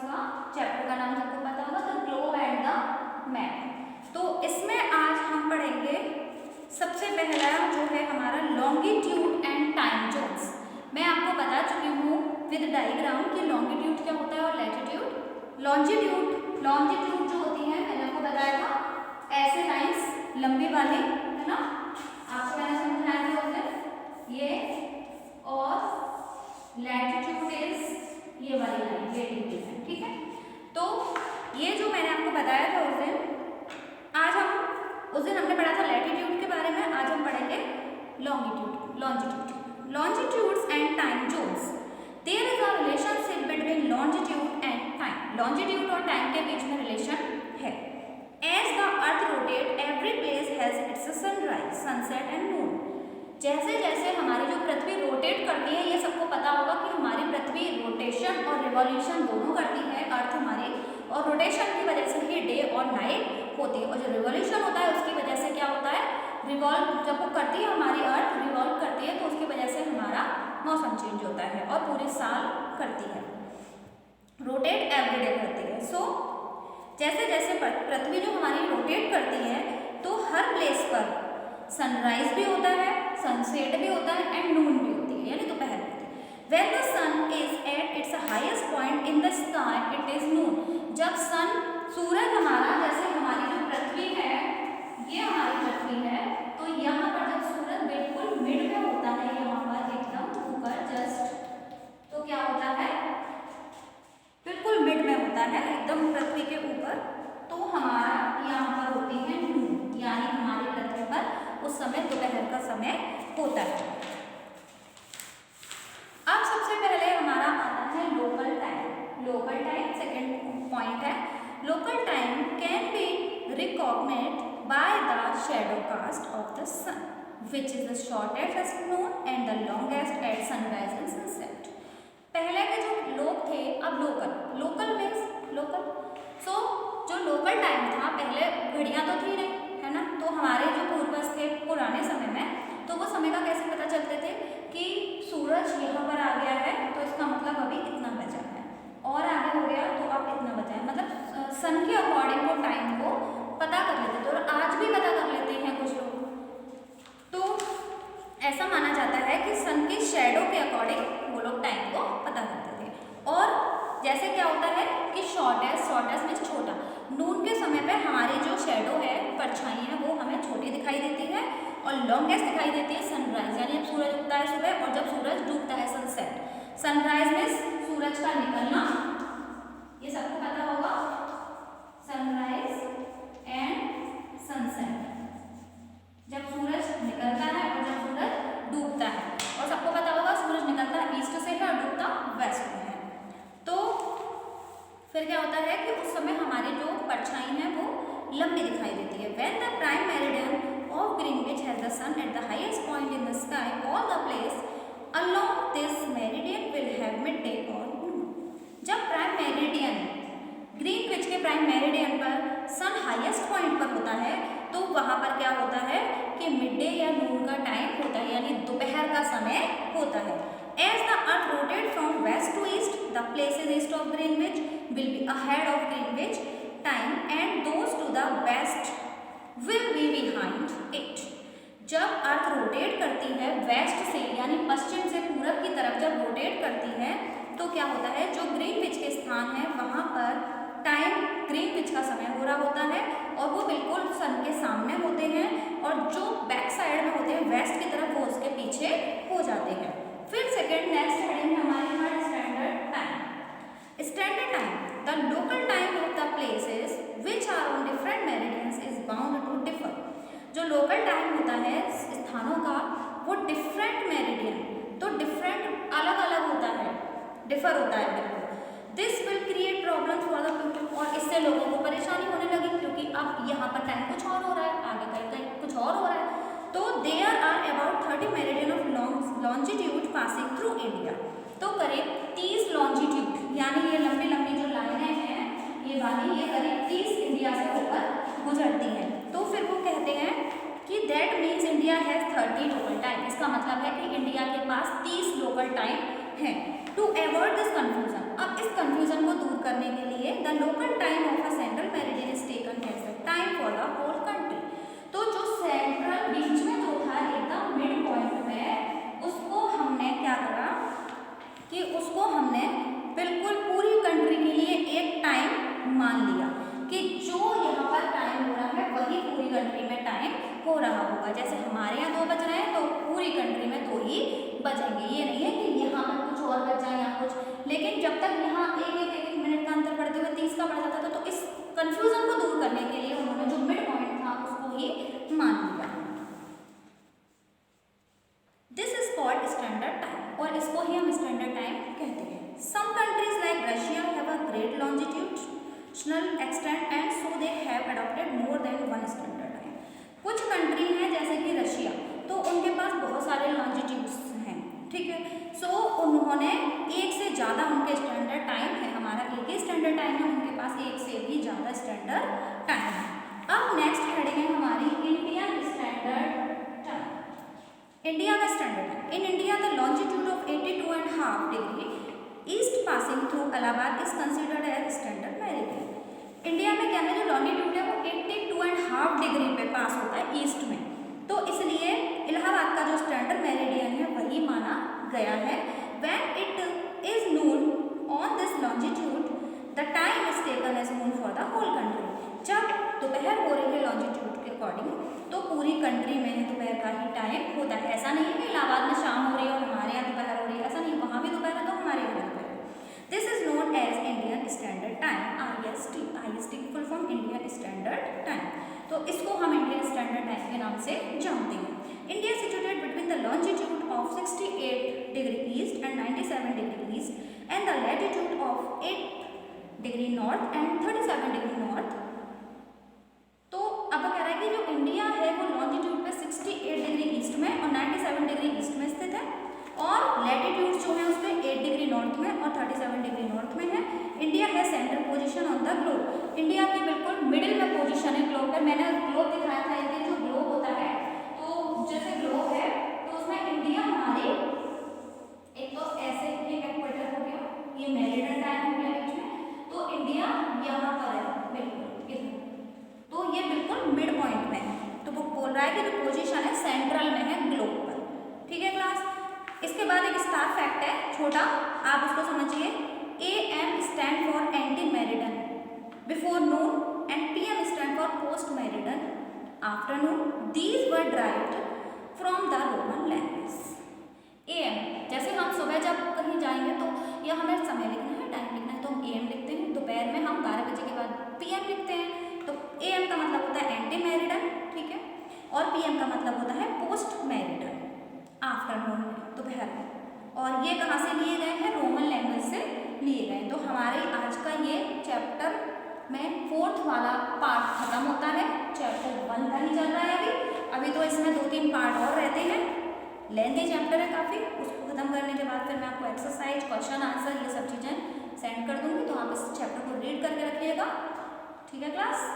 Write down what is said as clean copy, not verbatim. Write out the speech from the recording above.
इसका चैप्टर का नाम सबको पता होगा, the globe and the map. तो इसमें आज हम पढ़ेंगे सबसे पहला जो है हमारा लॉन्गिट्यूड एंड टाइम जोन्स। मैं आपको बता चुकी हूँ विद डायग्राम कि लॉन्गिट्यूड क्या होता है और लैटिट्यूड। लॉन्जिट्यूड जो होती है मैंने आपको बताया था ऐसे लाइंस लंबी वाली, है ना, आपको मैंने समझाया था उधर ये, और लैटिट्यूड इज ये वाली लाइन, ये लाइन, ठीक है। तो ये जो मैंने आपको बताया था उस दिन हमने पढ़ा था लैटिट्यूड के बारे में, आज हम पढ़ेंगे longitudes and time zones. There is a relationship between longitude and time. Longitude और टाइम के बीच में रिलेशन है। As the earth rotate every place has its sunrise, sunset and moon. जैसे जैसे हमारी जो पृथ्वी रोटेट करती है, ये सबको पता होगा कि हमारी पृथ्वी रोटेशन और रिवॉल्यूशन दोनों करती है, अर्थ हमारी, और रोटेशन की वजह से ही डे और नाइट होती है, और जो रिवॉल्यूशन होता है उसकी वजह से क्या होता है, रिवॉल्व जब वो करती है हमारी अर्थ रिवॉल्व करती है तो उसकी वजह से हमारा मौसम चेंज होता है और पूरे साल करती है, रोटेट एवरीडे करती है। सो जैसे जैसे पृथ्वी जो हमारी रोटेट करती है तो हर प्लेस पर सनराइज भी होता है, सनसेट भी होता है एंड नून भी होती है, यानी दोपहर होती है। When the sun is at its highest point in the sky, it is noon. जब सूरज हमारा, जैसे हमारी जो पृथ्वी है, ये हमारी पृथ्वी है, तो यहाँ पर जब सूरज बिल्कुल मिड में होता है, यहाँ पर एकदम ऊपर जस्ट, तो क्या होता है, बिल्कुल मिड में होता है एकदम पृथ्वी के ऊपर, तो हमारा यहाँ पर होती है नून, यानी हमारी पृथ्वी पर उस समय दोपहर का समय होता है। अब सबसे पहले हमारा आता है local time. Local time second point है। Local time can be recognised by the shadow cast of the sun which is the shortest at noon and the longest at sunrise and sunset. पहले के जो लोग थे, अब local means local, सो जो local time था, पहले घड़ियाँ तो थी नहीं, है ना, तो हमारे जो पूर्वज थे पुराने समय में, तो वो समय का कैसे पता चलते थे कि सूरज यहाँ पर आ गया है तो इसका मतलब अभी इतना बचा है, और आगे हो गया तो अब इतना बचा है, मतलब सन के अकॉर्डिंग वो टाइम को पता कर लेते थे, और आज भी पता कर लेते हैं कुछ लोग। तो ऐसा माना जाता है कि सन के शैडो के अकॉर्डिंग वो लोग टाइम को पता करते थे। और जैसे क्या होता है कि शॉर्टेस्ट में छोटा, नून के समय पे हमारी जो शैडो है, परछाई है, वो हमें छोटी दिखाई देती है, और लॉन्गेस्ट दिखाई देती है सनराइज, यानी जब सूरज उगता है सुबह और जब सूरज डूबता है सनसेट। सनराइज में सूरज का निकलना, ये सबको पता होगा, सनराइज एंड सनसेट, जब सूरज निकलता है और जब सूरज डूबता है, और सबको पता होगा सूरज निकलता ईस्ट से है और डूबता वेस्ट में है। तो फिर क्या होता है कि उस समय हमारी जो परछाई है वो लंबी दिखाई देती है। When the prime meridian of Greenwich has the sun at the highest point in the sky, all the place along this meridian will have midday or noon. जब प्राइम मेरिडियन, ग्रीनविच के प्राइम मेरिडियन पर सन highest point पर होता है, तो वहाँ पर क्या होता है कि मिडडे या नून का टाइम होता है, यानी दोपहर का समय होता है। As the earth rotates from west to east, the places east of Greenwich will be ahead of Greenwich time and those to the west will be behind it. जब अर्थ रोटेट करती है वेस्ट से, यानी पश्चिम से पूरब की तरफ जब रोटेट करती है, तो क्या होता है, जो ग्रीनविच के स्थान है वहाँ पर टाइम ग्रीनविच का समय हो रहा होता है, और वो बिल्कुल सन के सामने होते हैं, और जो बैक साइड में होते हैं वेस्ट की तरफ, वो उसके पीछे हो जाते हैं। फिर सेकेंड नेक्स्ट हेडिंग हमारी है standard time. Standard time, the local time of the places which are on different meridians is bound to differ. जो लोकल टाइम होता है स्थानों का, वो डिफरेंट मेरिडियन, तो डिफरेंट अलग अलग होता है, डिफर होता है बिल्कुल। This will create problem for the people, और इससे लोगों को परेशानी होने लगी, क्योंकि अब यहाँ पर टाइम कुछ और हो रहा है, आगे कहीं कुछ और हो रहा है। तो there are about 30 meridian of longitude passing through India. तो करीब 30 लॉन्जिट्यूड, यानी ये लंबी लंबी जो लाइनें हैं ये वाली, ये करीब 30 इंडिया से होकर गुजरती हैं। तो फिर वो कहते हैं कि that means India has 30 local time. इसका मतलब है कि इंडिया के पास 30 लोकल टाइम हैं। टू अवॉइड दिस कन्फ्यूजन, अब इस कन्फ्यूजन को दूर करने के बचेंगे, ये नहीं है कि यहाँ पर कुछ और बच जाए या कुछ, लेकिन जब तक यहाँ एक मिनट का अंतर पड़ते हुए 30 का पड़ जाता था, तो इस कंफ्यूजन को दूर करने के लिए उन्होंने जो मिड पॉइंट था उसको ही मान लिया। This is called standard time, और इसको ही हम स्टैंडर्ड टाइम कहते हैं। Some countries like Russia have a great longitudinal extent and so they have adopted more than one standard time. कुछ कंट्री हैं जैसे कि रशिया, तो उनके पास बहुत सारे लॉन्जिट्यूड्स हैं, ठीक है, सो उन्होंने एक से ज़्यादा उनके स्टैंडर्ड टाइम है, हमारा एक ही स्टैंडर्ड टाइम है, उनके पास एक से भी ज़्यादा स्टैंडर्ड टाइम है। अब नेक्स्ट हेडिंग है हमारी इंडियन स्टैंडर्ड टाइम। इंडिया का standard time. In India the longitude of 82.5 degree east passing through Allahabad is considered as standard meridian. India में क्या है, जो लॉन्जिट्यूड है वो 82.5 डिग्री पे पास होता है ईस्ट में, तो इसलिए इलाहाबाद का जो स्टैंडर्ड मेरिडियन है वही माना गया है। When it is noon on this longitude the time is taken as noon for the whole country. जब दोपहर हो रही है लॉन्जिट्यूड के अकॉर्डिंग, तो पूरी कंट्री में दोपहर का ही टाइम होता है। ऐसा नहीं है कि इलाहाबाद में शाम हो रही है और हमारे यहाँ दोपहर हो रही है, ऐसा नहीं, वहाँ भी दोपहर है तो हमारे यहाँ दोपहर है। This is known as Indian standard time, IST। IST की full form Indian standard time, तो इसको हम इंडियन स्टैंडर्ड टाइम के नाम से जानते हैं। India situated between the longitude of 68 degree east and 97 degree east and the latitude of 8 degree north and 37 degree north. तो अब कह रहा है कि जो इंडिया है वो लॉन्जिट्यूड पे 68 डिग्री ईस्ट में और 97 डिग्री ईस्ट में स्थित है, और लैटिट्यूड जो है उसमें 8 डिग्री नॉर्थ में और 37 डिग्री नॉर्थ में है। इंडिया है central position on the globe. India की बिल्कुल मिडिल में पोजीशन है ग्लोब पे। मैंने ग्लोब दिखाया था, ये जो ग्लोब होता है, तो जैसे ग्लोब है तो उसमें इंडिया हमारी एक तो ऐसे एक इक्वेटर हो गया, ये मेरिडियन टाइम हो गया बीच में, तो इंडिया यहाँ पर है बिल्कुल इधर, तो ये बिल्कुल मिड पॉइंट में है। तो वो बोल रहा है कि जो पोजीशन है सेंट्रल में है ग्लोब पर, ठीक है क्लास। इसके बाद एक स्टार फैक्ट है छोटा, आप उसको समझिए। AM stand for anti meridian before Noon and PM stand for post meridian afternoon. These were derived from the Roman language. AM जैसे हम सुबह जब कहीं जाएंगे तो या हमें समय लिखना है, टाइम लिखना है, तो हम AM लिखते हैं। दोपहर में हम 12 बजे के बाद PM लिखते हैं। तो AM का मतलब होता है एंटी मेरिडियन, ठीक है, और PM का मतलब होता है पोस्ट मेरिडियन, आफ्टरनून में, दोपहर में। और ये कहाँ से लिए गए हैं, रोमन लैंग्वेज से लिए गए। तो हमारे आज का ये चैप्टर में 4th वाला पार्ट खत्म होता है। चैप्टर 1 का ही चल रहा है अभी तो इसमें 2-3 पार्ट और रहते हैं। लेंथी चैप्टर है काफ़ी, उसको खत्म करने के बाद फिर मैं आपको एक्सरसाइज, क्वेश्चन आंसर ये सब चीज़ें सेंड कर दूँगी, तो आप इस चैप्टर को रीड करके रखिएगा, ठीक है क्लास।